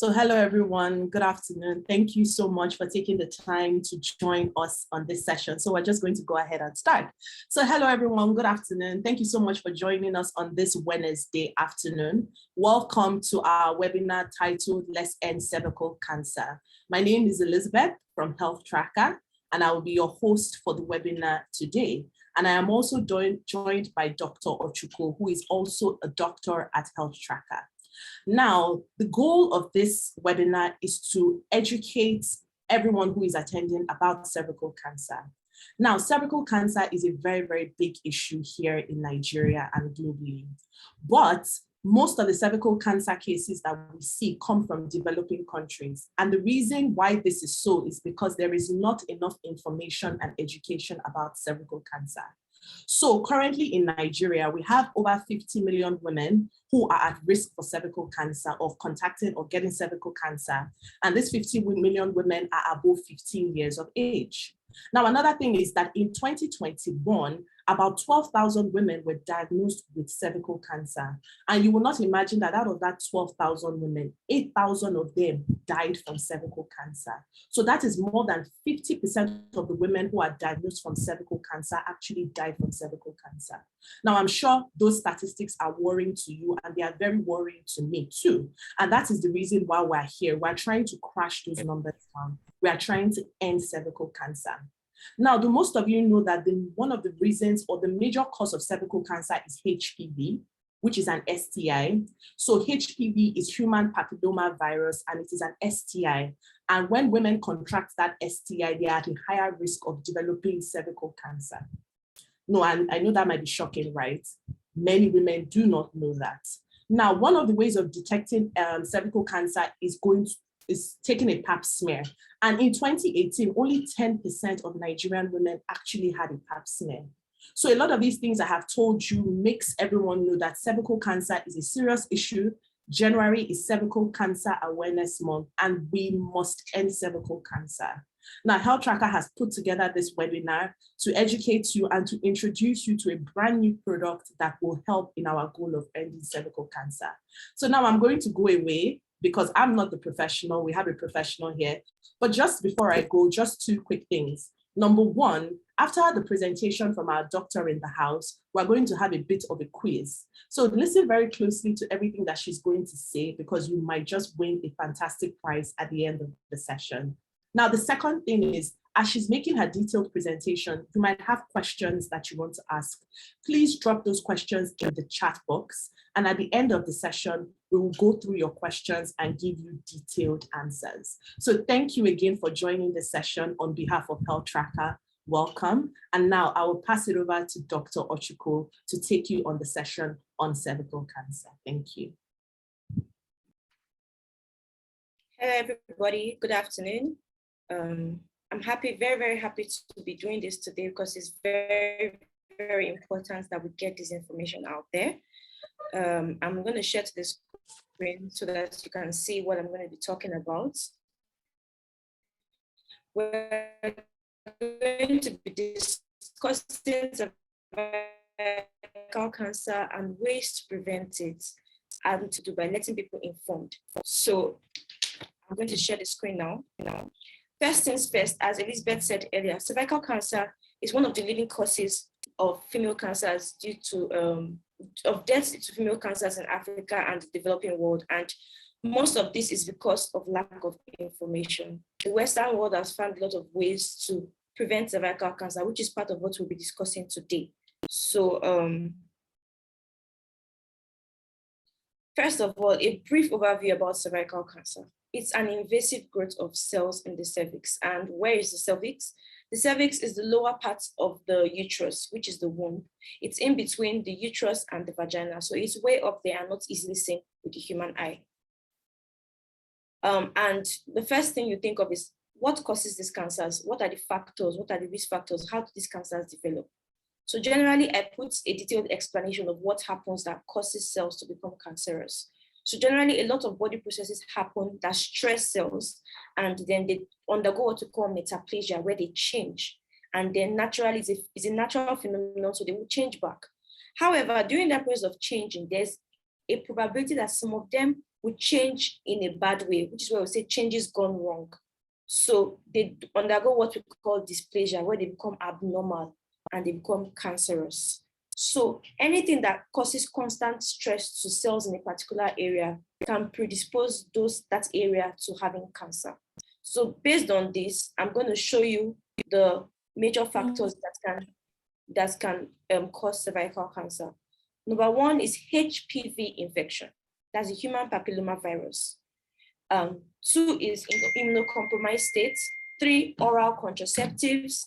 So hello, everyone. Good afternoon. Thank you so much for taking the time to join us on this session. So we're just going to go ahead and start. So hello, everyone. Good afternoon. Thank you so much for joining us on this Wednesday afternoon. Welcome to our webinar titled Let's End Cervical Cancer. My name is Elizabeth from Health Tracker, and I will be your host for the webinar today. And I am also joined by Dr. Ochuko, who is also a doctor at Health Tracker. Now, the goal of this webinar is to educate everyone who is attending about cervical cancer. Now, cervical cancer is a very, very big issue here in Nigeria and globally. But most of the cervical cancer cases that we see come from developing countries. And the reason why this is so is because there is not enough information and education about cervical cancer. So currently in Nigeria, we have over 50 million women who are at risk for cervical cancer, of contacting or getting cervical cancer. And these 50 million women are above 15 years of age. Now, another thing is that in 2021, about 12,000 women were diagnosed with cervical cancer. And you will not imagine that out of that 12,000 women, 8,000 of them died from cervical cancer. So that is more than 50% of the women who are diagnosed from cervical cancer actually died from cervical cancer. Now, I'm sure those statistics are worrying to you, and they are very worrying to me too. And that is the reason why we're here. We're trying to crash those numbers down. We are trying to end cervical cancer. Now, do most of you know that one of the reasons or the major cause of cervical cancer is HPV, which is an STI. So HPV is human papilloma virus, and it is an STI. And when women contract that STI, they are at a higher risk of developing cervical cancer. No, and I know that might be shocking, right? Many women do not know that. Now, one of the ways of detecting cervical cancer is taking a pap smear. And in 2018, only 10% of Nigerian women actually had a pap smear. So a lot of these things I have told you makes everyone know that cervical cancer is a serious issue. January is Cervical Cancer Awareness Month, and we must end cervical cancer. Now, Health Tracker has put together this webinar to educate you and to introduce you to a brand new product that will help in our goal of ending cervical cancer. So now I'm going to go away because I'm not the professional. We have a professional here. But just before I go, just two quick things. Number one, after the presentation from our doctor in the house, we're going to have a bit of a quiz. So listen very closely to everything that she's going to say, because you might just win a fantastic prize at the end of the session. Now, the second thing is, as she's making her detailed presentation, you might have questions that you want to ask. Please drop those questions in the chat box. And at the end of the session, we will go through your questions and give you detailed answers. So thank you again for joining the session on behalf of Health Tracker. Welcome. And now I will pass it over to Dr. Ochuko to take you on the session on cervical cancer. Thank you. Hello, everybody. Good afternoon. I'm happy, very, very happy to be doing this today, because it's very, very important that we get this information out there. I'm going to share to the screen so that you can see what I'm going to be talking about. We're going to be discussing cervical cancer and ways to prevent it, and to do by letting people informed. So I'm going to share the screen now. First things first, as Elizabeth said earlier, cervical cancer is one of the leading causes of female cancers due to of deaths to female cancers in Africa and the developing world. And most of this is because of lack of information. The Western world has found a lot of ways to prevent cervical cancer, which is part of what we'll be discussing today. So first of all, a brief overview about cervical cancer. It's an invasive growth of cells in the cervix. And where is the cervix? The cervix is the lower part of the uterus, which is the womb. It's in between the uterus and the vagina. So it's way up there and not easily seen with the human eye. And the first thing you think of is, what causes these cancers? What are the factors? What are the risk factors? How do these cancers develop? So generally, I put a detailed explanation of what happens that causes cells to become cancerous. So generally, a lot of body processes happen that stress cells, and then they undergo what we call metaplasia, where they change. And then naturally, it's a natural phenomenon, so they will change back. However, during that process of changing, there's a probability that some of them would change in a bad way, which is where we say changes gone wrong. So they undergo what we call dysplasia, where they become abnormal and they become cancerous. So anything that causes constant stress to cells in a particular area can predispose that area to having cancer. So based on this, I'm going to show you the major factors that can cause cervical cancer. Number one is HPV infection. That's a human papilloma virus. Two is immunocompromised states. Three, oral contraceptives.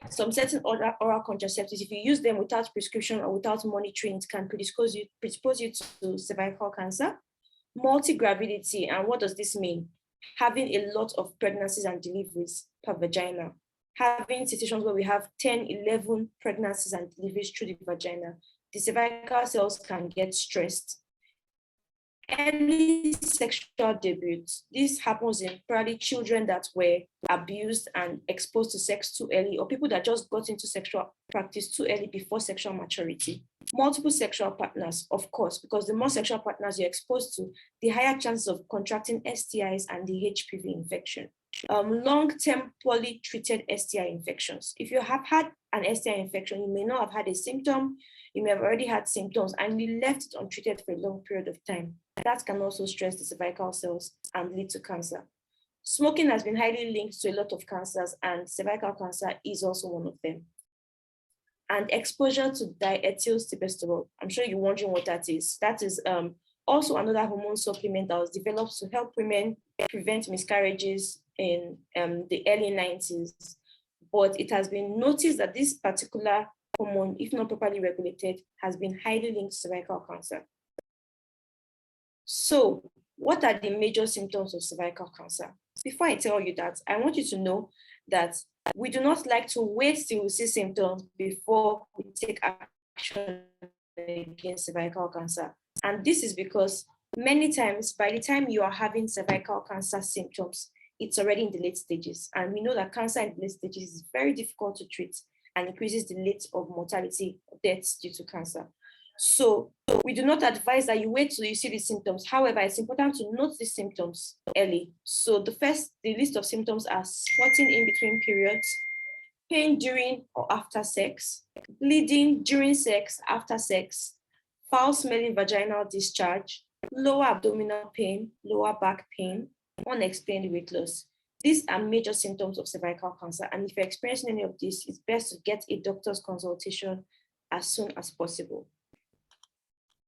Some certain oral contraceptives, if you use them without prescription or without monitoring, it can predispose you to cervical cancer. Multi-gravidity, and what does this mean? Having a lot of pregnancies and deliveries per vagina. Having situations where we have 10, 11 pregnancies and deliveries through the vagina. The cervical cells can get stressed. Early sexual debuts. This happens in probably children that were abused and exposed to sex too early, or people that just got into sexual practice too early before sexual maturity. Multiple sexual partners, of course, because the more sexual partners you're exposed to, the higher chances of contracting STIs and the HPV infection. Long-term poorly treated STI infections. If you have had an STI infection, you may not have had a symptom, you may have already had symptoms and you left it untreated for a long period of time. That can also stress the cervical cells and lead to cancer. Smoking has been highly linked to a lot of cancers, and cervical cancer is also one of them. And exposure to diethylstilbestrol. I'm sure you're wondering what that is. That is also another hormone supplement that was developed to help women prevent miscarriages in the early 90s. But it has been noticed that this particular hormone, if not properly regulated, has been highly linked to cervical cancer. So what are the major symptoms of cervical cancer? Before I tell you that, I want you to know that we do not like to wait till we see symptoms before we take action against cervical cancer. And this is because many times, by the time you are having cervical cancer symptoms, it's already in the late stages. And we know that cancer in the late stages is very difficult to treat and increases the rate of mortality or deaths due to cancer. So we do not advise that you wait till you see the symptoms. However, it's important to note the symptoms early. So the list of symptoms are spotting in between periods, pain during or after sex, bleeding during sex, after sex, foul smelling vaginal discharge, lower abdominal pain, lower back pain, unexplained weight loss. These are major symptoms of cervical cancer. And if you're experiencing any of this, it's best to get a doctor's consultation as soon as possible.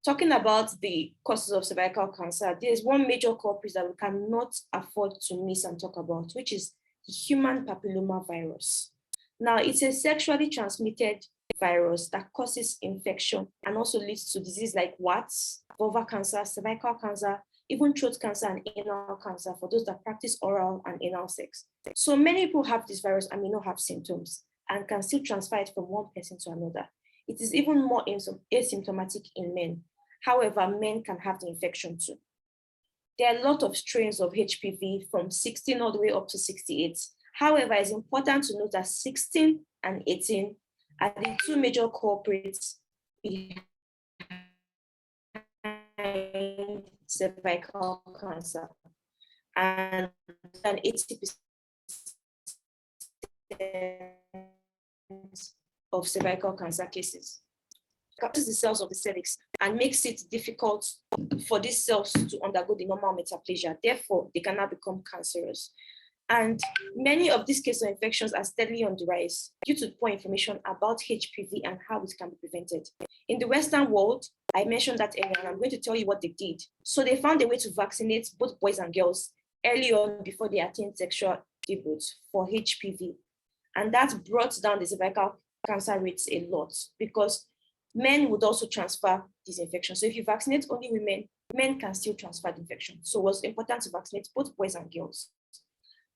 Talking about the causes of cervical cancer, there's one major culprit that we cannot afford to miss and talk about, which is the human papilloma virus. Now, it's a sexually transmitted virus that causes infection and also leads to disease like warts, vulvar cancer, cervical cancer, even throat cancer and anal cancer for those that practice oral and anal sex. So many people have this virus and may not have symptoms and can still transfer it from one person to another. It is even more asymptomatic in men. However, men can have the infection too. There are a lot of strains of HPV from 16 all the way up to 68. However, it's important to note that 16 and 18 are the two major culprits behind cervical cancer. And 80% of cervical cancer cases. Captures the cells of the cervix and makes it difficult for these cells to undergo the normal metaplasia. Therefore, they cannot become cancerous. And many of these cases of infections are steadily on the rise due to poor information about HPV and how it can be prevented. In the Western world, I mentioned that earlier, and I'm going to tell you what they did. So they found a way to vaccinate both boys and girls early on before they attained sexual debut for HPV. And that brought down the cervical cancer rates a lot because men would also transfer this infection. So if you vaccinate only women, men can still transfer the infection. So it was important to vaccinate both boys and girls.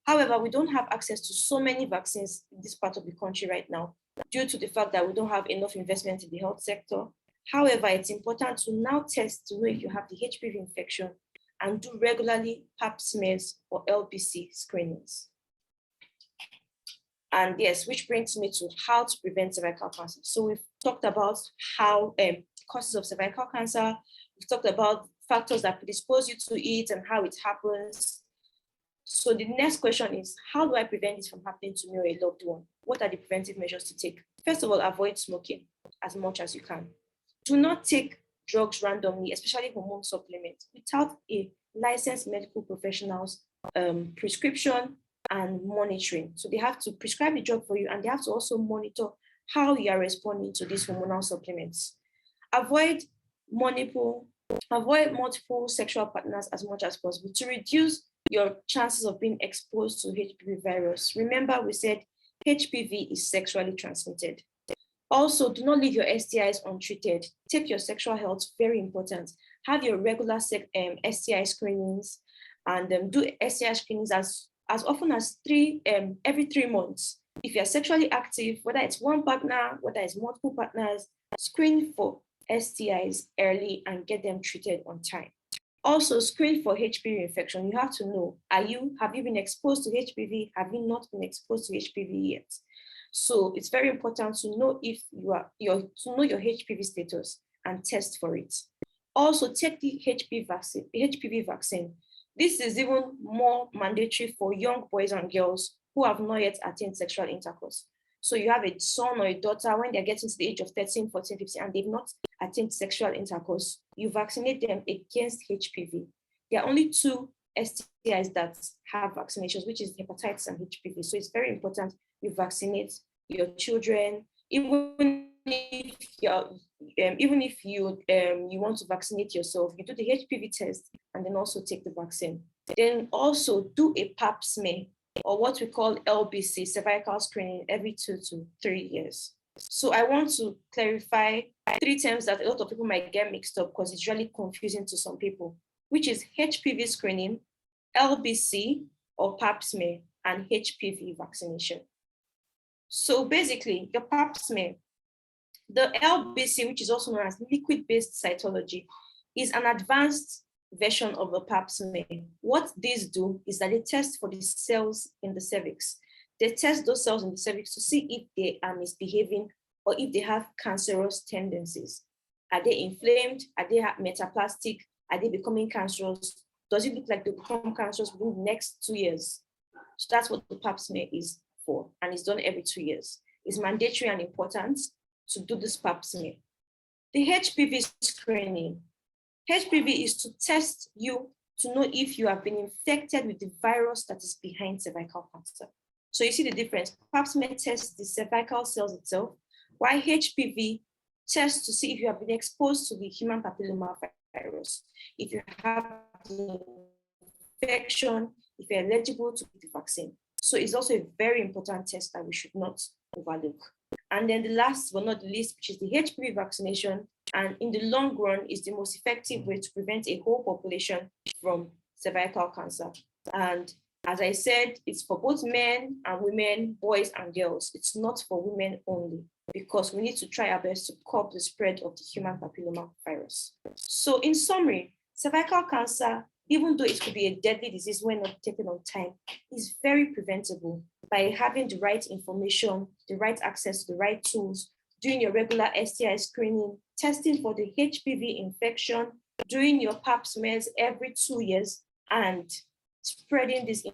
However, we don't have access to so many vaccines in this part of the country right now due to the fact that we don't have enough investment in the health sector. However, it's important to now test to know if you have the HPV infection and do regularly pap smears or LBC screenings. And yes, which brings me to how to prevent cervical cancer. So we've talked about how causes of cervical cancer. We've talked about factors that predispose you to it and how it happens. So the next question is, how do I prevent this from happening to me or a loved one? What are the preventive measures to take? First of all, avoid smoking as much as you can. Do not take drugs randomly, especially hormone supplements, without a licensed medical professional's prescription and monitoring. So they have to prescribe the drug for you, and they have to also monitor how you are responding to these hormonal supplements. Avoid multiple sexual partners as much as possible to reduce your chances of being exposed to HPV virus. Remember, we said HPV is sexually transmitted. Also, do not leave your STIs untreated. Take your sexual health, very important. Have your regular STI screenings, and do STI screenings as often as every 3 months. If you're sexually active, whether it's one partner, whether it's multiple partners, screen for STIs early and get them treated on time. Also, screen for HPV infection. You have to know, have you been exposed to HPV? Have you not been exposed to HPV yet? So it's very important to know if your HPV status and test for it. Also, take the HPV vaccine. This is even more mandatory for young boys and girls who have not yet attained sexual intercourse. So you have a son or a daughter, when they're getting to the age of 13, 14, 15, and they've not attained sexual intercourse, you vaccinate them against HPV. There are only 2 STIs that have vaccinations, which is hepatitis and HPV. So it's very important you vaccinate your children, even if you want to vaccinate yourself, you do the HPV test and then also take the vaccine. Then also do a pap smear, or what we call LBC, cervical screening, every 2 to 3 years. So I want to clarify 3 terms that a lot of people might get mixed up because it's really confusing to some people, which is HPV screening, LBC or pap smear, and HPV vaccination. So basically, your pap smear, the LBC, which is also known as liquid-based cytology, is an advanced version of the pap smear. What these do is that they test for the cells in the cervix. They test those cells in the cervix to see if they are misbehaving or if they have cancerous tendencies. Are they inflamed? Are they metaplastic? Are they becoming cancerous? Does it look like they become cancerous within the next 2 years? So that's what the pap smear is for, and it's done every 2 years. It's mandatory and important to do this pap smear. The HPV screening. HPV is to test you to know if you have been infected with the virus that is behind cervical cancer. So you see the difference. Pap smear tests the cervical cells itself, while HPV tests to see if you have been exposed to the human papilloma virus, if you have the infection, if you're eligible to the vaccine. So it's also a very important test that we should not overlook. And then the last but not the least, which is the HPV vaccination, and in the long run is the most effective way to prevent a whole population from cervical cancer. And as I said, it's for both men and women, boys and girls. It's not for women only, because we need to try our best to curb the spread of the human papilloma virus. So in summary, cervical cancer, even though it could be a deadly disease when not taken on time, is very preventable by having the right information, the right access to the right tools, doing your regular STI screening, testing for the HPV infection, doing your pap smears every 2 years, and spreading this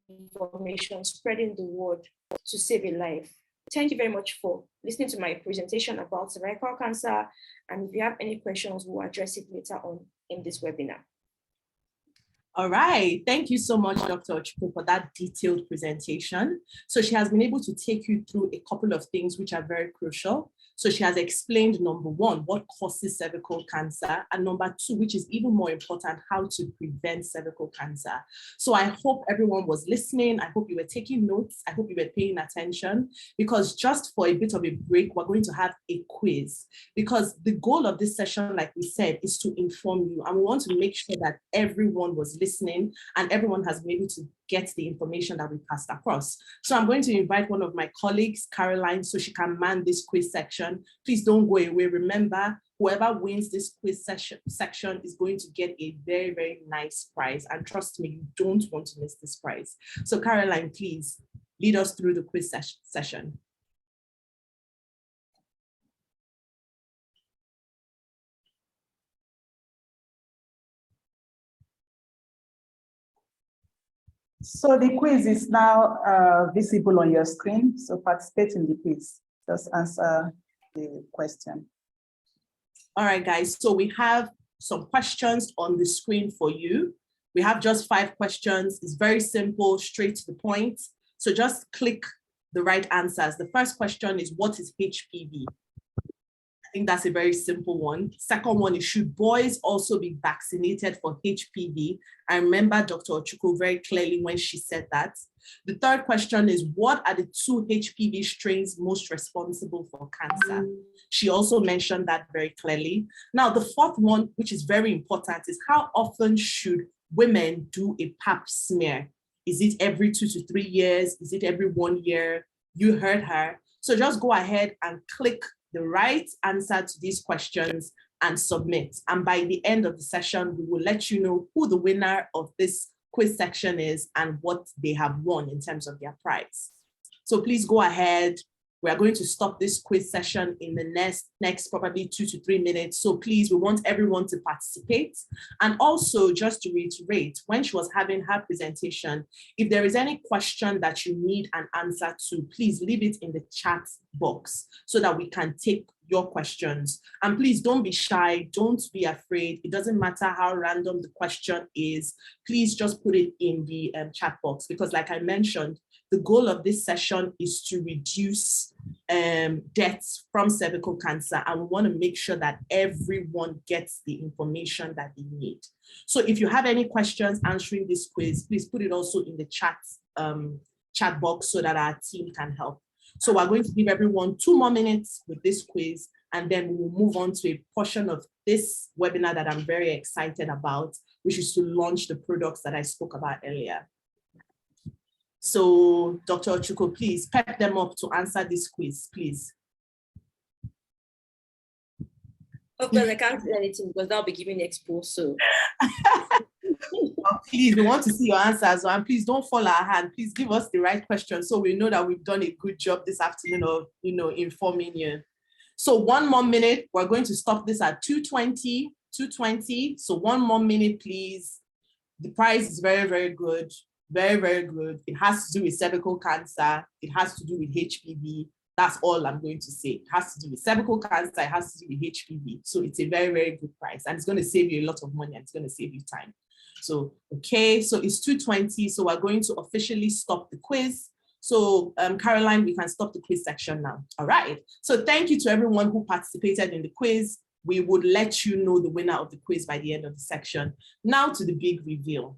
information, spreading the word to save a life. Thank you very much for listening to my presentation about cervical cancer. And if you have any questions, we'll address it later on in this webinar. All right, thank you so much, Dr. Ochukwu, for that detailed presentation. So she has been able to take you through a couple of things which are very crucial. So she has explained, number 1, what causes cervical cancer, and number 2, which is even more important, how to prevent cervical cancer. So I hope everyone was listening. I hope you were taking notes. I hope you were paying attention, because just for a bit of a break, we're going to have a quiz, because the goal of this session, like we said, is to inform you. And we want to make sure that everyone was listening and everyone has been able to get the information that we passed across. So I'm going to invite one of my colleagues, Caroline, so she can man this quiz section. Please don't go away. Remember, whoever wins this quiz section is going to get a very, very nice prize. And trust me, you don't want to miss this prize. So Caroline, please lead us through the quiz session. So the quiz is now visible on your screen. So participate in the quiz. Just answer the question. All right, guys. So we have some questions on the screen for you. We have just 5 questions. It's very simple, straight to the point. So just click the right answers. The first question is, what is HPV? I think that's a very simple one. Second one is, should boys also be vaccinated for HPV? I remember Dr. Ochuko very clearly when she said that. The third question is, what are the 2 HPV strains most responsible for cancer? She also mentioned that very clearly. Now, the fourth one, which is very important, is how often should women do a pap smear? Is it every 2 to 3 years? Is it every 1 year? You heard her. So just go ahead and click the right answer to these questions and submit. And by the end of the session, we will let you know who the winner of this quiz section is and what they have won in terms of their prize. So please go ahead. We are going to stop this quiz session in the next probably 2 to 3 minutes. So please, we want everyone to participate. And also, just to reiterate, when she was having her presentation, if there is any question that you need an answer to, please leave it in the chat box so that we can take your questions. And please don't be shy, don't be afraid. It doesn't matter how random the question is. Please just put it in the chat box, because like I mentioned, the goal of this session is to reduce deaths from cervical cancer, and we want to make sure that everyone gets the information that they need. So if you have any questions answering this quiz, please put it also in the chat box so that our team can help. So we're going to give everyone 2 more minutes with this quiz, and then we will move on to a portion of this webinar that I'm very excited about, which is to launch the products that I spoke about earlier. So Dr. Ochuko, please pep them up to answer this quiz, please. Of course, I can't say anything because that'll be giving expo. So please, we want to see your answers, and please don't fall our hand. Please give us the right question so we know that we've done a good job this afternoon of informing you. So 1 more minute. We're going to stop this at 2:20. So 1 more minute, please. The price is very, very good. Very, very good. It has to do with cervical cancer. It has to do with HPV. That's all I'm going to say. It has to do with cervical cancer. It has to do with HPV. So it's a very, very good price, and it's going to save you a lot of money, and it's going to save you time. So, okay, so it's 2:20. So we're going to officially stop the quiz. So Caroline, we can stop the quiz section now. All right. So thank you to everyone who participated in the quiz. We would let you know the winner of the quiz by the end of the section. Now to the big reveal.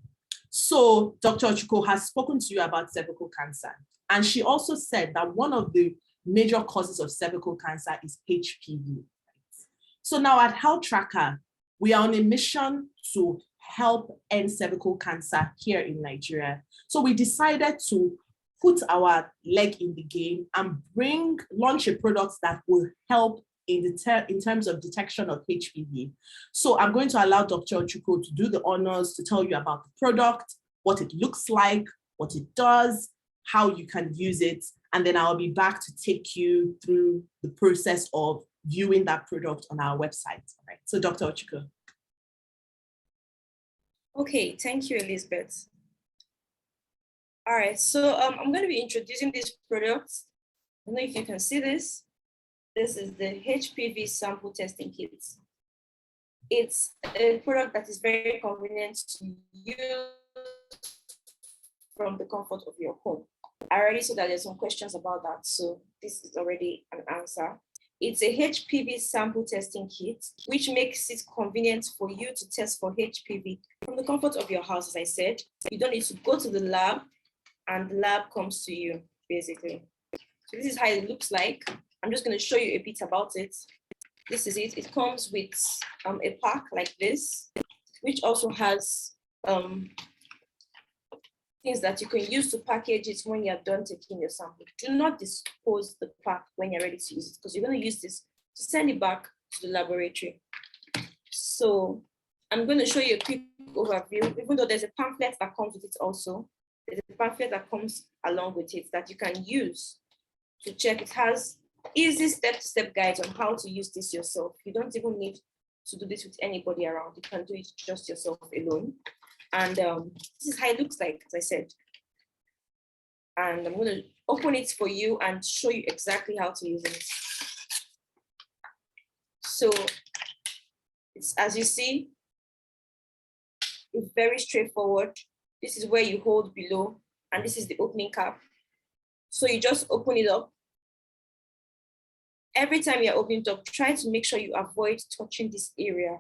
So Dr. Ochuko has spoken to you about cervical cancer, and she also said that one of the major causes of cervical cancer is HPV. So now at Health Tracker, we are on a mission to help end cervical cancer here in Nigeria. So we decided to put our leg in the game and launch a product that will help in terms of detection of HPV. So I'm going to allow Dr. Ochuko to do the honors to tell you about the product, what it looks like, what it does, how you can use it, and then I'll be back to take you through the process of viewing that product on our website. All right. So Dr. Ochuko. Okay, thank you, Elizabeth. All right, so I'm going to be introducing this product. I don't know if you can see this. This is the HPV sample testing kit. It's a product that is very convenient to use from the comfort of your home. I already saw that there's some questions about that, so this is already an answer. It's a HPV sample testing kit, which makes it convenient for you to test for HPV from the comfort of your house. As I said, you don't need to go to the lab, and the lab comes to you, basically. So this is how it looks like. I'm just going to show you a bit about it. This is it. It comes with a pack like this, which also has things that you can use to package it when you're done taking your sample. Do not dispose the pack when you're ready to use it, because you're going to use this to send it back to the laboratory. So I'm going to show you a quick overview, even though there's a pamphlet that comes with it also. There's a pamphlet that comes along with it that you can use to check. It has easy step-to-step guides on how to use this yourself. You don't even need to do this with anybody around. You can do it just yourself alone. And this is how it looks like, as I said. And I'm going to open it for you and show you exactly how to use it. So it's, as you see, it's very straightforward. This is where you hold below, and this is the opening cap. So you just open it up. Every time you're opening it up, try to make sure you avoid touching this area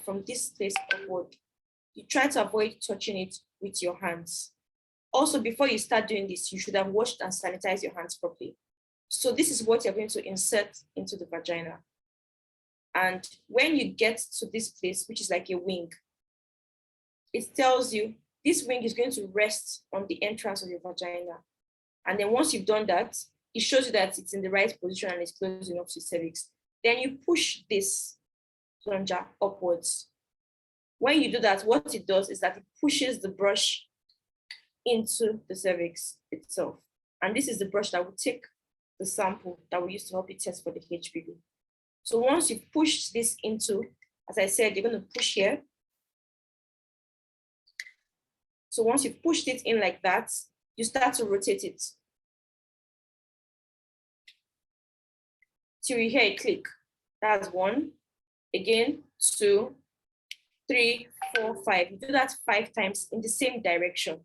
from this place upward. You try to avoid touching it with your hands. Also, before you start doing this, you should have washed and sanitized your hands properly. So this is what you're going to insert into the vagina. And when you get to this place, which is like a wing, it tells you this wing is going to rest on the entrance of your vagina. And then once you've done that, it shows you that it's in the right position and it's close enough to cervix. Then you push this plunger upwards. When you do that, what it does is that it pushes the brush into the cervix itself. And this is the brush that will take the sample that we use to help you test for the HPV. So once you push this into, as I said, you're going to push here. So once you've pushed it in like that, you start to rotate it till you hear it click. That's 1, again, 2, 3, 4, 5. You do that 5 times in the same direction.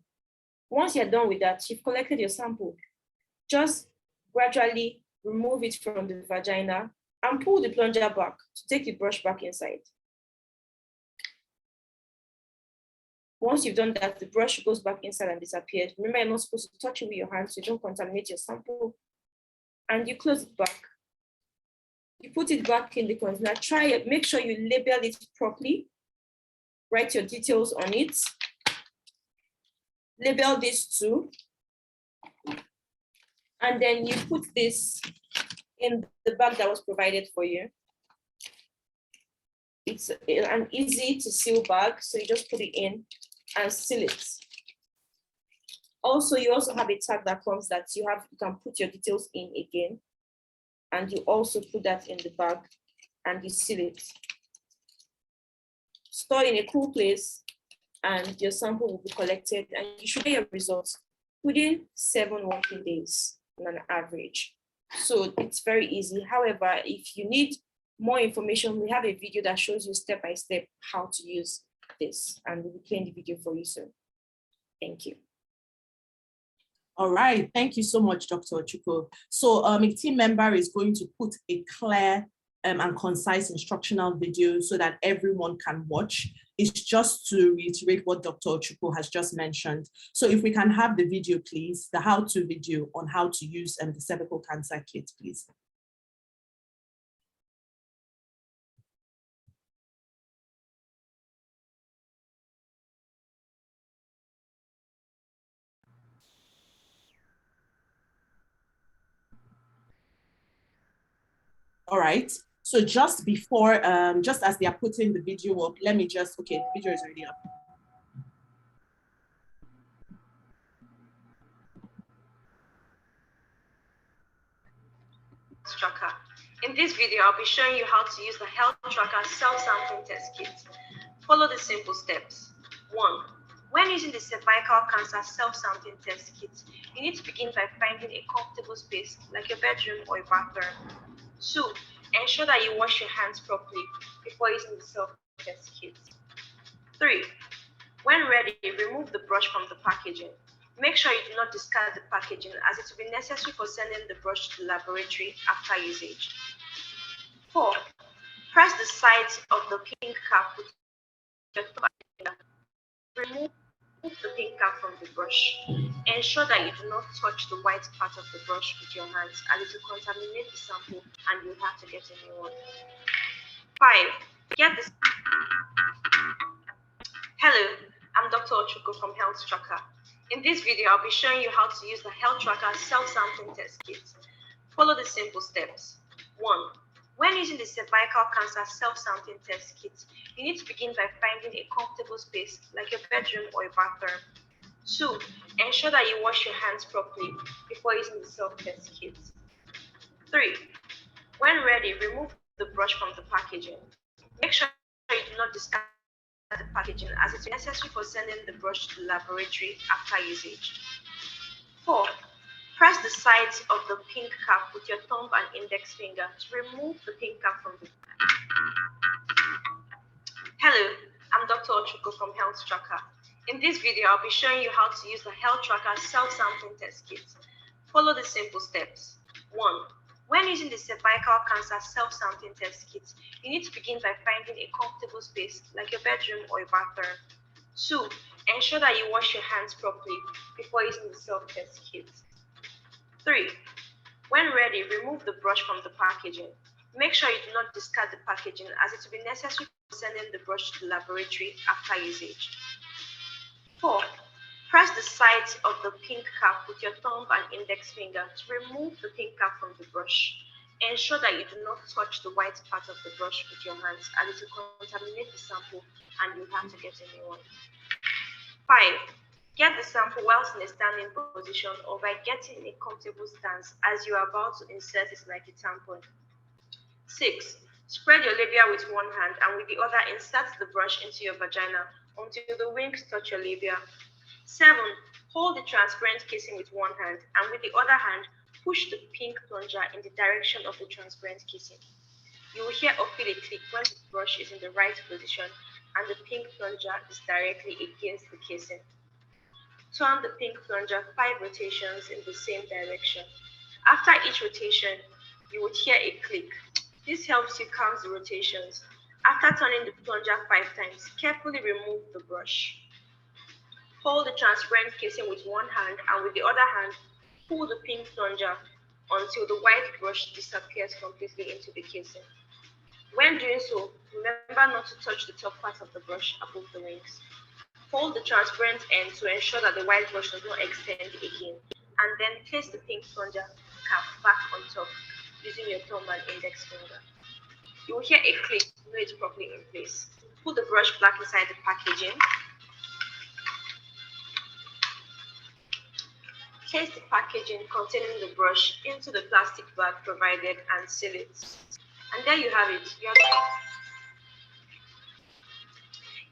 Once you're done with that, you've collected your sample. Just gradually remove it from the vagina and pull the plunger back to take the brush back inside. Once you've done that, the brush goes back inside and disappears. Remember, you're not supposed to touch it with your hands so you don't contaminate your sample. And you close it back. You put it back in the container. Try it, make sure you label it properly. Write your details on it. Label this too. And then you put this in the bag that was provided for you. It's an easy to seal bag, so you just put it in and seal it. Also, you also have a tag that comes that you can put your details in again. And you also put that in the bag and you seal it. Store in a cool place and your sample will be collected and you should get your results within 7 working days on an average. So it's very easy. However, if you need more information, we have a video that shows you step by step how to use this, and we'll be playing the video for you soon. Thank you. All right, thank you so much, Dr. Ochukwu. So a team member is going to put a clear and concise instructional video so that everyone can watch. It's just to reiterate what Dr. Ochukwu has just mentioned. So if we can have the video, please, the how-to video on how to use the cervical cancer kit, please. All right, so just before, just as they are putting the video up, let me just, okay, the video is already up. Tracker. In this video, I'll be showing you how to use the Health Tracker self-sampling test kit. Follow the simple steps. 1. When using the cervical cancer self-sampling test kit, you need to begin by finding a comfortable space like your bedroom or your bathroom. 2. Ensure that you wash your hands properly before using the self-test kit. 3. When ready, remove the brush from the packaging. Make sure you do not discard the packaging as it will be necessary for sending the brush to the laboratory after usage. 4. Press the sides of the pink cap with your thumb. Remove the pink cap from the brush. Ensure that you do not touch the white part of the brush with your hands as it will contaminate the sample and you'll have to get a new one. 5. Get this. Hello, I'm Dr. Ochukwu from Health Tracker. In this video, I'll be showing you how to use the Health Tracker self-sampling test kit. Follow the simple steps. 1. When using the cervical cancer self-sampling test kit, you need to begin by finding a comfortable space like your bedroom or your bathroom. 2. Ensure that you wash your hands properly before using the self-test kit. 3. When ready, remove the brush from the packaging. Make sure you do not discard the packaging as it's necessary for sending the brush to the laboratory after usage. 4. Press the sides of the pink cap with your thumb and index finger to remove the pink cap from the... Hello, I'm Dr. Ochuko from Health Tracker. In this video, I'll be showing you how to use the Health Tracker self-sampling test kit. Follow the simple steps. 1. When using the cervical cancer self-sampling test kit, you need to begin by finding a comfortable space like your bedroom or your bathroom. 2. Ensure that you wash your hands properly before using the self-test kit. 3. When ready, remove the brush from the packaging. Make sure you do not discard the packaging as it will be necessary for sending the brush to the laboratory after usage. 4. Press the sides of the pink cap with your thumb and index finger to remove the pink cap from the brush. Ensure that you do not touch the white part of the brush with your hands as it will contaminate the sample and you'll have to get a new one. 5. Get the sample whilst in a standing position or by getting in a comfortable stance as you are about to insert it like a tampon. 6. Spread your labia with one hand and with the other insert the brush into your vagina until the wings touch your labia. 7. Hold the transparent casing with one hand and with the other hand, push the pink plunger in the direction of the transparent casing. You will hear or feel a click when the brush is in the right position and the pink plunger is directly against the casing. Turn the pink plunger 5 rotations in the same direction. After each rotation, you would hear a click. This helps you count the rotations. After turning the plunger 5 times, carefully remove the brush. Hold the transparent casing with one hand and with the other hand, pull the pink plunger until the white brush disappears completely into the casing. When doing so, remember not to touch the top part of the brush above the wings. Hold the transparent end to ensure that the white brush does not extend again, and then place the pink plunger cap back on top using your thumb and index finger. You will hear a click to know it's properly in place. Put the brush back inside the packaging. Place the packaging containing the brush into the plastic bag provided and seal it. And there you have it. You're done.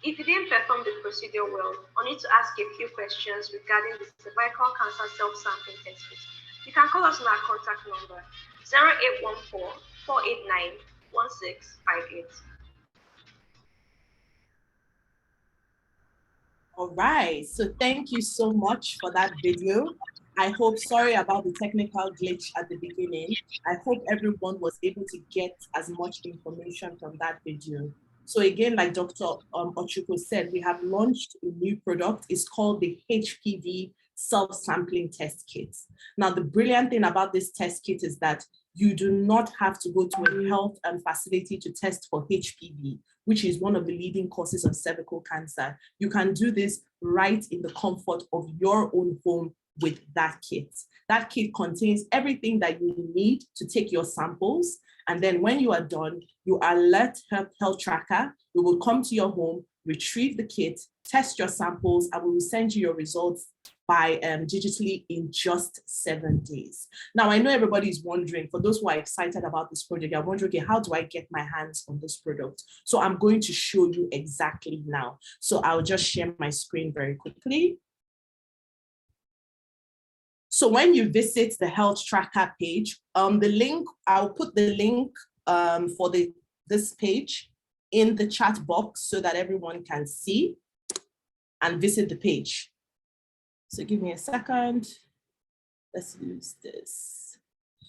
If you didn't perform the procedure well, or need to ask a few questions regarding the cervical cancer self-sampling test kit, you can call us on our contact number 0814-489-1658. All right, so thank you so much for that video. I hope, sorry about the technical glitch at the beginning. I hope everyone was able to get as much information from that video. So again, like Dr. Ochuko said, we have launched a new product. It's called the HPV self-sampling test kit. Now, the brilliant thing about this test kit is that you do not have to go to a health facility to test for HPV, which is one of the leading causes of cervical cancer. You can do this right in the comfort of your own home with that kit. That kit contains everything that you need to take your samples. And then when you are done, you alert Health Tracker. We will come to your home, retrieve the kit, test your samples, and we will send you your results by digitally in just 7 days. Now, I know everybody's wondering, for those who are excited about this project, you're wondering, okay, how do I get my hands on this product? So I'm going to show you exactly now. So I'll just share my screen very quickly. So when you visit the Health Tracker page, the link, I'll put the link for this page in the chat box so that everyone can see and visit the page. So give me a second. Let's use this.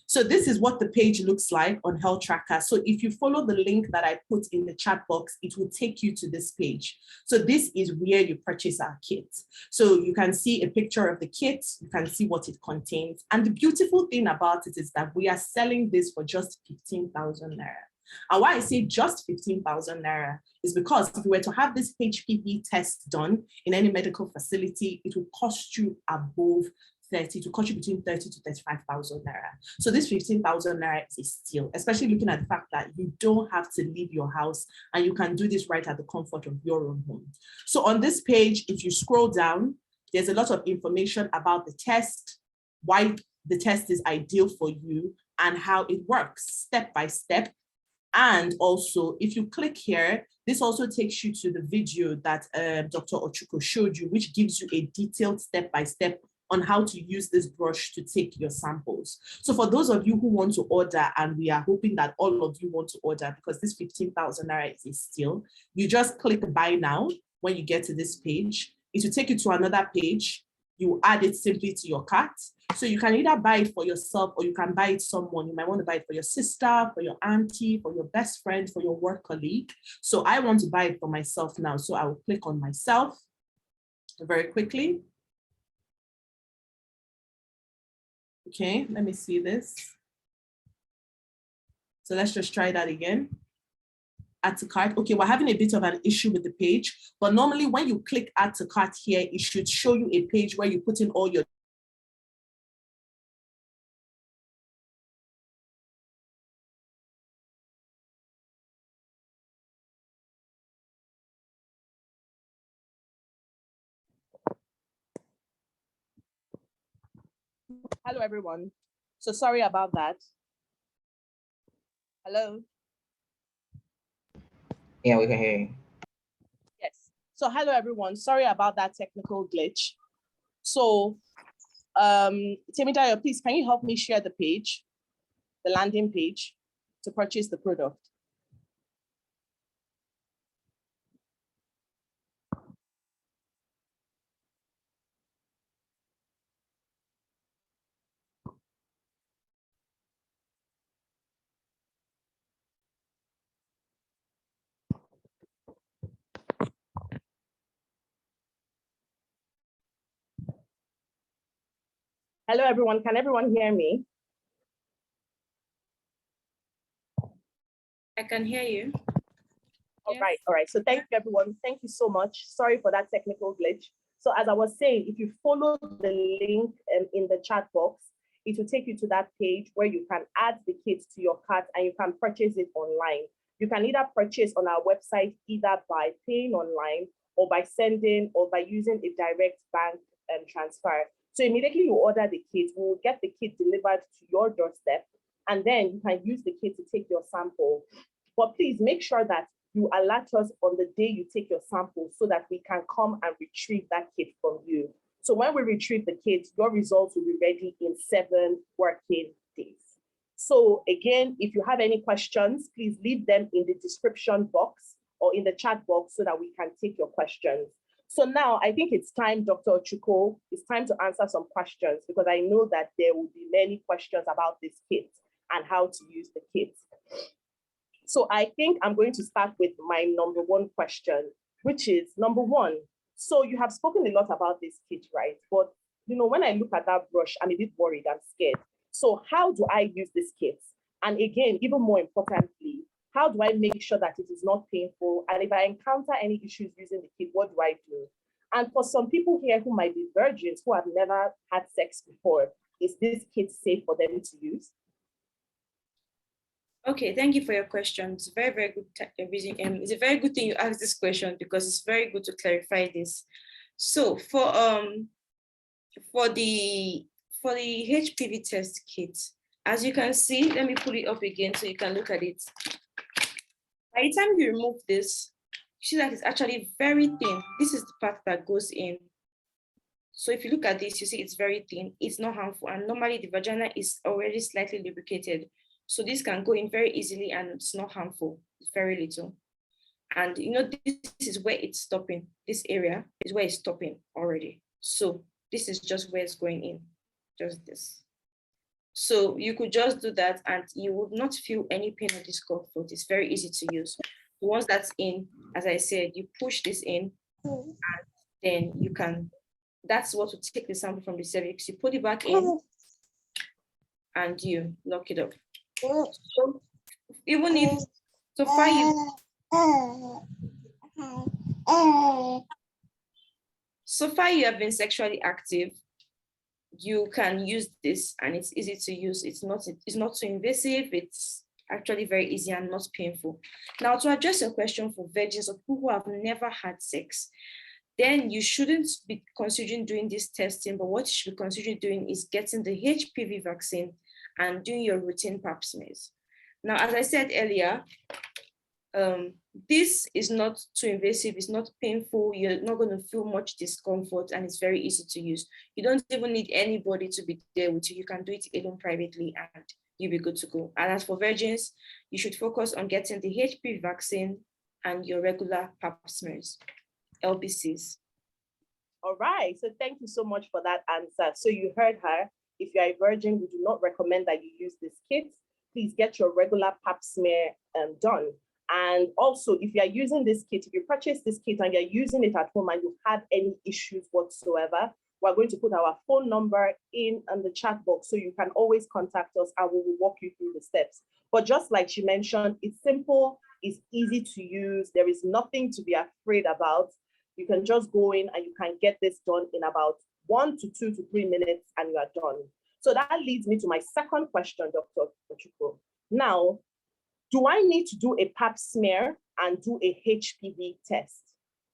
So this is what the page looks like on Health Tracker. So if you follow the link that I put in the chat box, it will take you to this page. So this is where you purchase our kit. So you can see a picture of the kit, you can see what it contains. And the beautiful thing about it is that we are selling this for just 15,000 Naira. And why I say just 15,000 Naira is because if you were to have this HPV test done in any medical facility, it will cost you above 30 to cost you between 30 to 35,000 Naira. So this 15,000 Naira is a steal, especially looking at the fact that you don't have to leave your house and you can do this right at the comfort of your own home. So on this page, if you scroll down, there's a lot of information about the test, why the test is ideal for you and how it works step by step. And also, if you click here, this also takes you to the video that Dr. Ochuko showed you, which gives you a detailed step-by-step on how to use this brush to take your samples. So for those of you who want to order, and we are hoping that all of you want to order because this 15,000 naira is a steal, you just click buy now when you get to this page. It will take you to another page. You add it simply to your cart. So you can either buy it for yourself or you can buy it someone. You might want to buy it for your sister, for your auntie, for your best friend, for your work colleague. So I want to buy it for myself now. So I will click on myself very quickly. Okay, let me see this. So let's just try that again. Add to cart. Okay, we're having a bit of an issue with the page, but normally when you click add to cart here, it should show you a page where you put in all your Hello, everyone. So sorry about that. Hello? Yeah, we can hear you. Yes. So hello, everyone. Sorry about that technical glitch. So, Temidayo, please, can you help me share the page, the landing page to purchase the product? Hello, everyone. Can everyone hear me? I can hear you. All right. So thank you, everyone. Thank you so much. Sorry for that technical glitch. So as I was saying, if you follow the link in the chat box, it will take you to that page where you can add the kit to your cart and you can purchase it online. You can either purchase on our website, either by paying online or by sending or by using a direct bank transfer. So immediately you order the kit, we will get the kit delivered to your doorstep, and then you can use the kit to take your sample. But please make sure that you alert us on the day you take your sample so that we can come and retrieve that kit from you. So when we retrieve the kit, your results will be ready in 7 working days. So again, if you have any questions, please leave them in the description box or in the chat box so that we can take your questions. So now I think it's time, Dr. Ochuko, it's time to answer some questions because I know that there will be many questions about this kit and how to use the kit. So I think I'm going to start with my number 1 question, which is number 1. So you have spoken a lot about this kit, right? But you know, when I look at that brush, I'm a bit worried, I'm scared. So how do I use this kit? And again, even more importantly, how do I make sure that it is not painful? And if I encounter any issues using the kit, what do I do? And for some people here who might be virgins, who have never had sex before, is this kit safe for them to use? Okay, thank you for your question. It's a very, very good reason. It's a very good thing you asked this question because it's very good to clarify this. So for the HPV test kit, as you can see, let me put it up again so you can look at it. By the time you remove this, you see that it's actually very thin. This is the part that goes in. So if you look at this, you see it's very thin. It's not harmful, and normally the vagina is already slightly lubricated. So this can go in very easily and it's not harmful, it's very little. And you know, this is where it's stopping. This area is where it's stopping already. So this is just where it's going in, just this. So you could just do that and you would not feel any pain or discomfort. It's very easy to use. Once that's in, as I said, you push this in and then you can, that's what will take the sample from the cervix. You put it back in and you lock it up. So even if so far you have been sexually active, you can use this and it's easy to use. It's not too invasive. It's actually very easy and not painful. Now, to address your question for virgins or people who have never had sex, then you shouldn't be considering doing this testing, but what you should be considering doing is getting the HPV vaccine and doing your routine pap smears. Now, as I said earlier, this is not too invasive, it's not painful, you're not going to feel much discomfort, and it's very easy to use. You don't even need anybody to be there with you. You can do it alone privately and you'll be good to go. And as for virgins, you should focus on getting the HPV vaccine and your regular pap smears, LBCs. All right, so thank you so much for that answer. So you heard her. If you're a virgin, we do not recommend that you use this kit. Please get your regular pap smear done. And also, if you're using this kit, if you purchase this kit and you're using it at home and you've had any issues whatsoever, we're going to put our phone number in the chat box so you can always contact us and we will walk you through the steps. But just like she mentioned, it's simple, it's easy to use. There is nothing to be afraid about. You can just go in and you can get this done in about 1 to 2 to 3 minutes and you are done. So that leads me to my second question, Dr. Ochukwu. Now, do I need to do a pap smear and do a HPV test?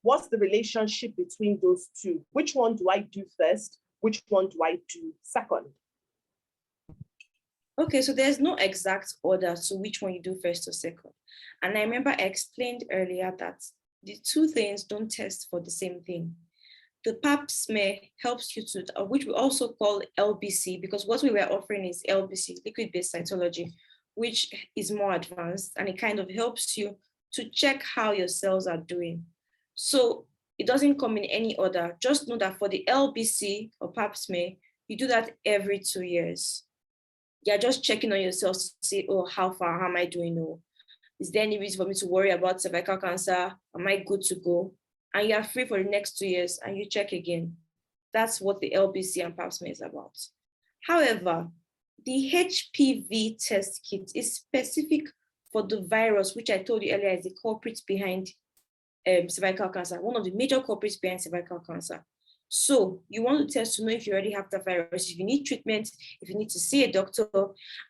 What's the relationship between those two? Which one do I do first? Which one do I do second? Okay, so there's no exact order to which one you do first or second. And I remember I explained earlier that the two things don't test for the same thing. The pap smear helps you to, which we also call LBC, because what we were offering is LBC, liquid-based cytology, which is more advanced, and it kind of helps you to check how your cells are doing. So it doesn't come in any order. Just know that for the LBC or pap smear, you do that every 2 years. You're just checking on yourselves to see, oh, how far, how am I doing? Oh, is there any reason for me to worry about cervical cancer? Am I good to go? And you are free for the next 2 years and you check again. That's what the LBC and pap smear is about. However, the HPV test kit is specific for the virus, which I told you earlier is the culprit behind cervical cancer, one of the major culprits behind cervical cancer. So you want to test to know if you already have the virus, if you need treatment, if you need to see a doctor,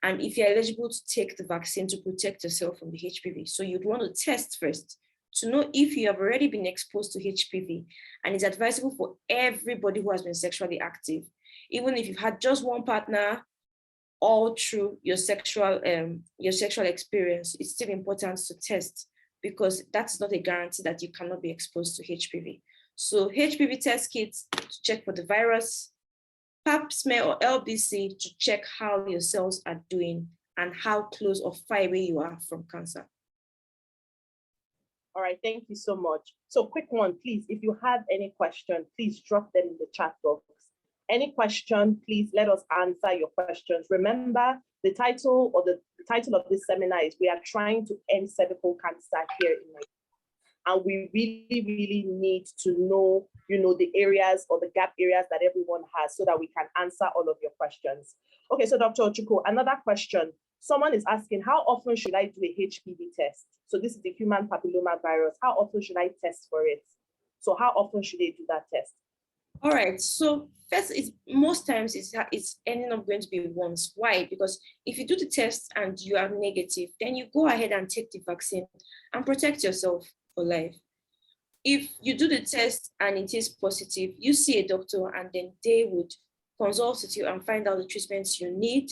and if you're eligible to take the vaccine to protect yourself from the HPV. So you'd want to test first to know if you have already been exposed to HPV, and it's advisable for everybody who has been sexually active. Even if you've had just one partner all through your sexual experience, it's still important to test because that's not a guarantee that you cannot be exposed to HPV. So HPV test kits to check for the virus, pap smear or LBC to check how your cells are doing and how close or far away you are from cancer. All right, thank you so much. So quick one, please, if you have any question, please drop them in the chat box. Any question, please let us answer your questions. Remember, the title or the title of this seminar is We Are Trying to End Cervical Cancer Here in Nigeria. And we really, really need to know, the areas or the gap areas that everyone has so that we can answer all of your questions. Okay, so Dr. Ochukwu, another question. Someone is asking, how often should I do a HPV test? So this is the human papilloma virus. How often should I test for it? So how often should they do that test? All right, so first, most times it's ending up going to be once. Why? Because if you do the test and you are negative, then you go ahead and take the vaccine and protect yourself for life. If you do the test and it is positive, you see a doctor and then they would consult with you and find out the treatments you need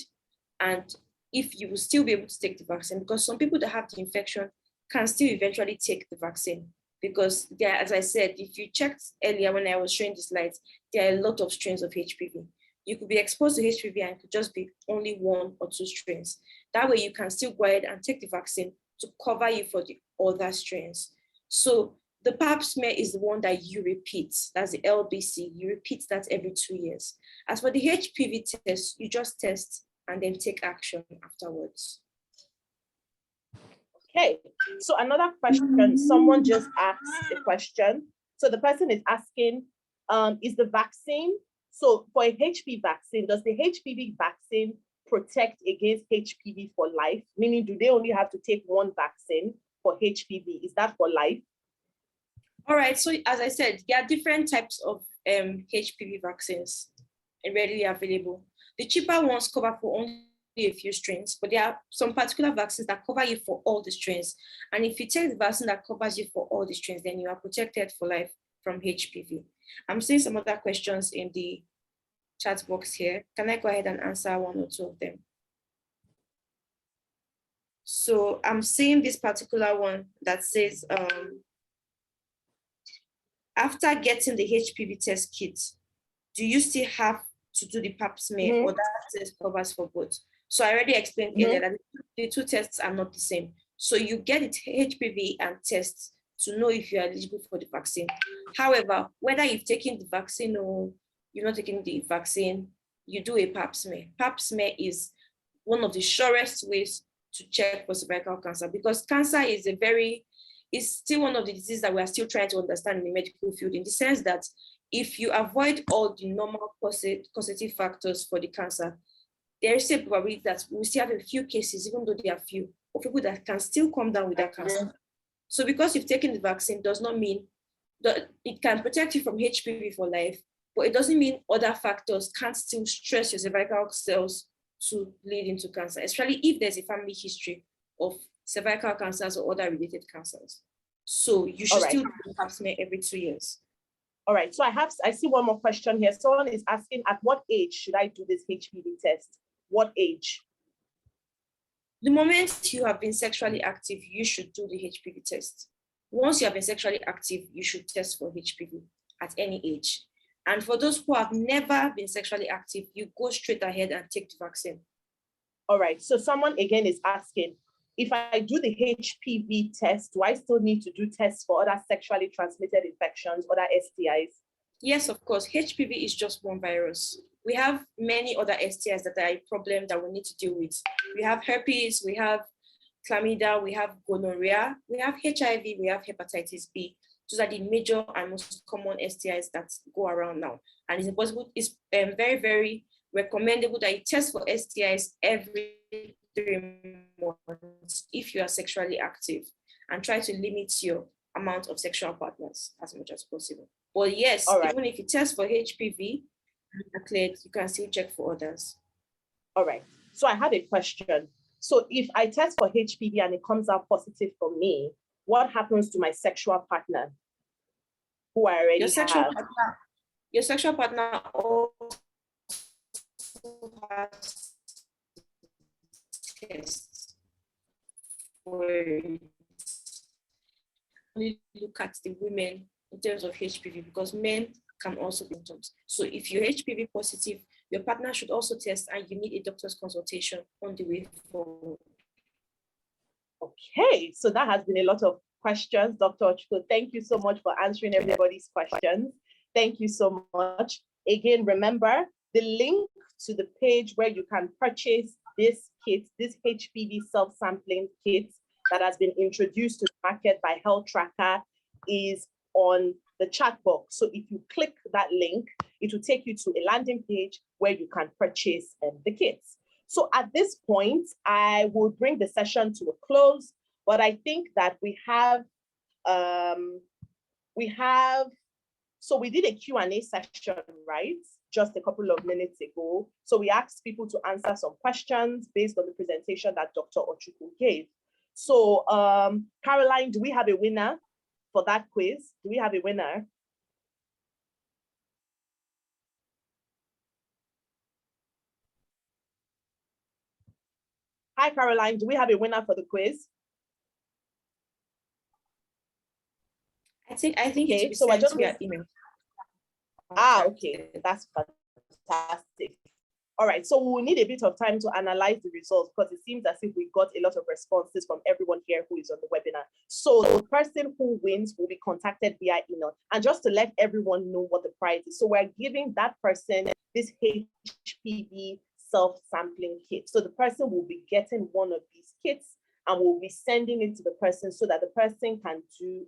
and if you will still be able to take the vaccine, because some people that have the infection can still eventually take the vaccine. Because there, as I said, if you checked earlier when I was showing the slides, there are a lot of strains of HPV. You could be exposed to HPV and it could just be only 1 or 2 strains. That way you can still go ahead and take the vaccine to cover you for the other strains. So the pap smear is the one that you repeat. That's the LBC. You repeat that every 2 years. As for the HPV test, you just test and then take action afterwards. Okay, so another question, someone just asked a question. So the person is asking, is the vaccine, so for a HPV vaccine, does the HPV vaccine protect against HPV for life? Meaning, do they only have to take one vaccine for HPV? Is that for life? All right, so as I said, there are different types of HPV vaccines readily available. The cheaper ones cover for only a few strains, but there are some particular vaccines that cover you for all the strains. And if you take the vaccine that covers you for all the strains, then you are protected for life from HPV. I'm seeing some other questions in the chat box here. Can I go ahead and answer 1 or 2 of them? So I'm seeing this particular one that says, after getting the HPV test kit, do you still have to do the pap smear or that test covers for both? So I already explained earlier that the two tests are not the same. So you get it HPV and tests to know if you are eligible for the vaccine. However, whether you've taken the vaccine or you're not taking the vaccine, you do a pap smear. Pap smear is one of the surest ways to check for cervical cancer, because cancer is still one of the diseases that we are still trying to understand in the medical field, in the sense that if you avoid all the normal causative factors for the cancer, there is a probability that we still have a few cases, even though they are few, of people that can still come down with that cancer. So because you've taken the vaccine does not mean that it can protect you from HPV for life, but it doesn't mean other factors can't still stress your cervical cells to lead into cancer, especially if there's a family history of cervical cancers or other related cancers. So you should still do the pap smear every 2 years. All right, so I see one more question here. Someone is asking, at what age should I do this HPV test? What age? The moment you have been sexually active, you should do the HPV test. Once you have been sexually active, you should test for HPV at any age. And for those who have never been sexually active, you go straight ahead and take the vaccine. All right, so someone again is asking, if I do the HPV test, do I still need to do tests for other sexually transmitted infections, other STIs? Yes, of course. HPV is just one virus. We have many other STIs that are a problem that we need to deal with. We have herpes, we have chlamydia, we have gonorrhea, we have HIV, we have hepatitis B. Those are the major and most common STIs that go around now. And it's very, very recommendable that you test for STIs every 3 months if you are sexually active, and try to limit your amount of sexual partners as much as possible. But yes, even if you test for HPV and you're cleared, you can still check for others. All right. So I have a question. So if I test for HPV and it comes out positive for me, what happens to my sexual partner who I already have? Your sexual partner also has tests for only look at the women in terms of HPV, because men can also be symptoms. So if you're HPV positive, your partner should also test, and you need a doctor's consultation on the way forward. Okay, so that has been a lot of questions, Dr. Ochukwu. Thank you so much for answering everybody's questions. Thank you so much. Again, remember the link to the page where you can purchase this kit, this HPV self-sampling kit that has been introduced to the market by Health Tracker, is on the chat box. So if you click that link, it will take you to a landing page where you can purchase the kits. So at this point, I will bring the session to a close, but I think that we did a Q&A session, right? Just a couple of minutes ago. So we asked people to answer some questions based on the presentation that Dr. Ochukwu gave. So Caroline, do we have a winner for that quiz? Do we have a winner? Hi, Caroline, do we have a winner for the quiz? I think okay, so I just via email. Okay, that's fantastic. All right, so we'll need a bit of time to analyze the results, because it seems as if we got a lot of responses from everyone here who is on the webinar. So the person who wins will be contacted via email. And just to let everyone know what the prize is, so we're giving that person this HPV self-sampling kit. So the person will be getting one of these kits, and we'll be sending it to the person so that the person can do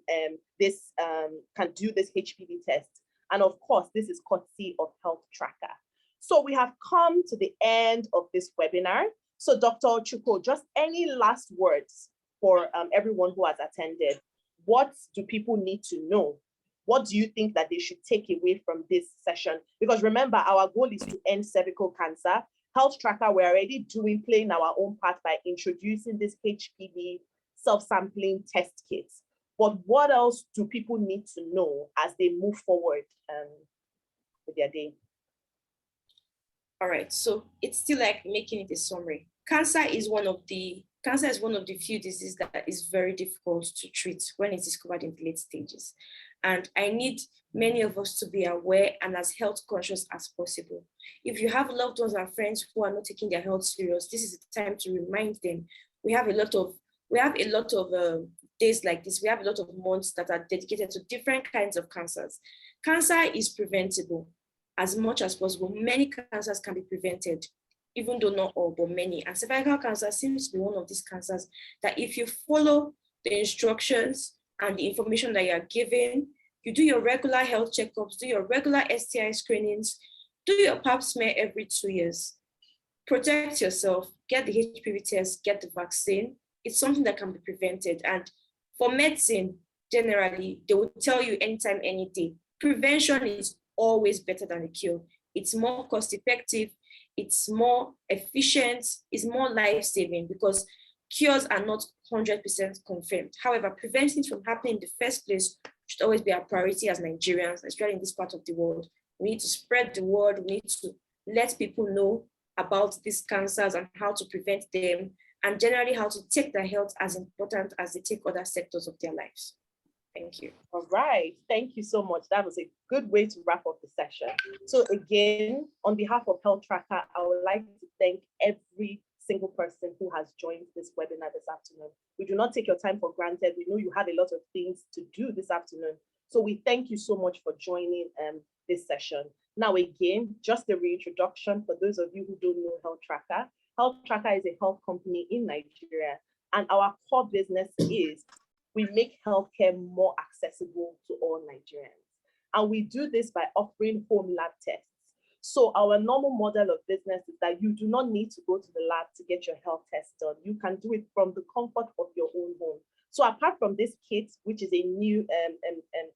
this HPV test. And of course, this is courtesy of Health Tracker. So we have come to the end of this webinar. So Dr. Ochukwu, just any last words for everyone who has attended? What do people need to know? What do you think that they should take away from this session? Because remember, our goal is to end cervical cancer. Health Tracker, we're already playing our own part by introducing this HPV self-sampling test kits. But what else do people need to know as they move forward with their day? All right, so it's still like making it a summary. Cancer is one of the Cancer is one of the few diseases that is very difficult to treat when it is discovered in the late stages. And I need many of us to be aware and as health conscious as possible. If you have loved ones and friends who are not taking their health serious, this is the time to remind them. We have a lot of days like this. We have a lot of months that are dedicated to different kinds of cancers. Cancer is preventable as much as possible. Many cancers can be prevented, even though not all, but many. And cervical cancer seems to be one of these cancers that if you follow the instructions and the information that you are given, you do your regular health checkups, do your regular STI screenings, do your pap smear every 2 years, protect yourself, get the HPV test, get the vaccine. It's something that can be prevented. And for medicine, generally, they will tell you anytime, any day. Prevention is always better than the cure. It's more cost effective, it's more efficient, it's more life-saving because cures are not 100% confirmed. However, preventing it from happening in the first place should always be our priority as Nigerians, especially in this part of the world. We need to spread the word, we need to let people know about these cancers and how to prevent them, and generally how to take their health as important as they take other sectors of their lives. Thank you. All right, thank you so much. That was a good way to wrap up the session. So again, on behalf of Health Tracker, I would like to thank every single person who has joined this webinar this afternoon. We do not take your time for granted. We know you had a lot of things to do this afternoon. So we thank you so much for joining this session. Now again, just a reintroduction for those of you who don't know Health Tracker. Health Tracker is a health company in Nigeria, and our core business is we make healthcare more accessible to all Nigerians. And we do this by offering home lab tests. So our normal model of business is that you do not need to go to the lab to get your health test done. You can do it from the comfort of your own home. So apart from this kit, which is a new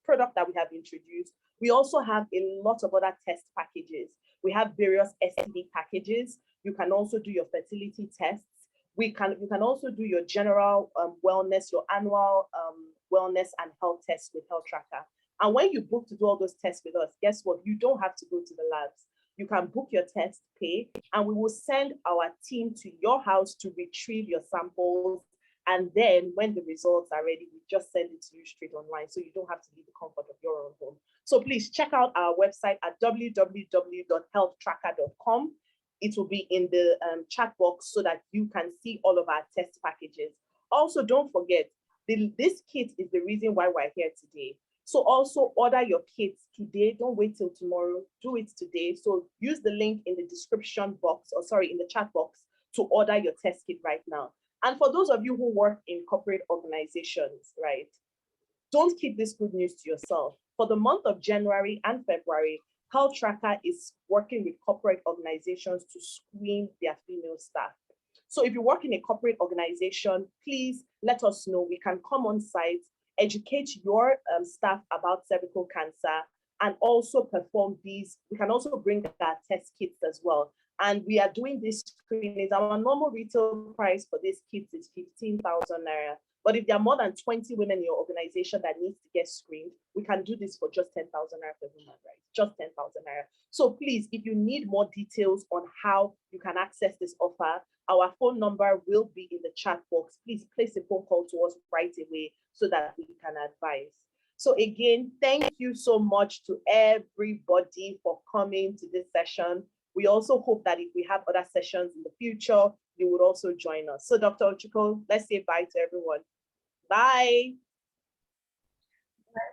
product that we have introduced, we also have a lot of other test packages. We have various STD packages. You can also do your fertility tests. You can also do your general wellness, your annual wellness and health tests with Health Tracker. And when you book to do all those tests with us, guess what? You don't have to go to the labs. You can book your test, pay, and we will send our team to your house to retrieve your samples. And then when the results are ready, we just send it to you straight online. So you don't have to leave the comfort of your own home. So please check out our website at www.healthtracker.com. It will be in the chat box so that you can see all of our test packages. Also, don't forget, this kit is the reason why we're here today. So also order your kits today. Don't wait till tomorrow. Do it today. So use the link in the description box, or sorry, in the chat box to order your test kit right now. And for those of you who work in corporate organizations, right, don't keep this good news to yourself. For the month of January and February, Health Tracker is working with corporate organizations to screen their female staff. So if you work in a corporate organization, please let us know. We can come on site, educate your staff about cervical cancer, and also perform these. We can also bring our test kits as well. And we are doing this screening. Our normal retail price for this kit is 15,000 naira. But if there are more than 20 women in your organization that needs to get screened, we can do this for just 10,000 naira per woman, right? Just 10,000 naira. So please, if you need more details on how you can access this offer, our phone number will be in the chat box. Please place a phone call to us right away so that we can advise. So again, thank you so much to everybody for coming to this session. We also hope that if we have other sessions in the future, you would also join us. So Dr. Ochukwu, let's say bye to everyone. Bye.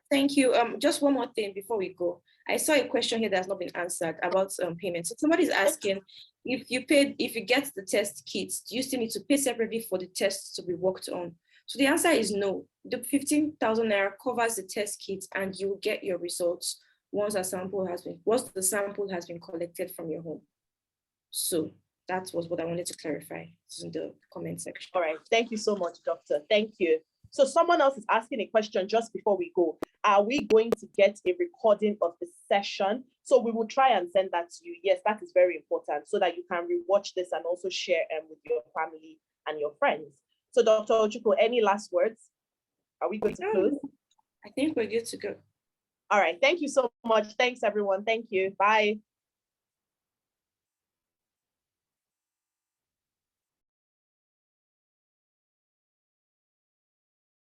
Thank you. Just one more thing before we go. I saw a question here that has not been answered about payment. So somebody's asking, if you get the test kits, do you still need to pay separately for the tests to be worked on? So the answer is no. The 15,000 naira covers the test kit and you will get your results once the sample has been collected from your home. So that was what I wanted to clarify. It's in the comment section. All right. Thank you so much, Doctor. Thank you. So someone else is asking a question just before we go. Are we going to get a recording of the session? So we will try and send that to you. Yes, that is very important so that you can rewatch this and also share with your family and your friends. So Dr. Ochukwu, any last words? Are we going to close? I think we're good to go. All right. Thank you so much. Thanks, everyone. Thank you. Bye.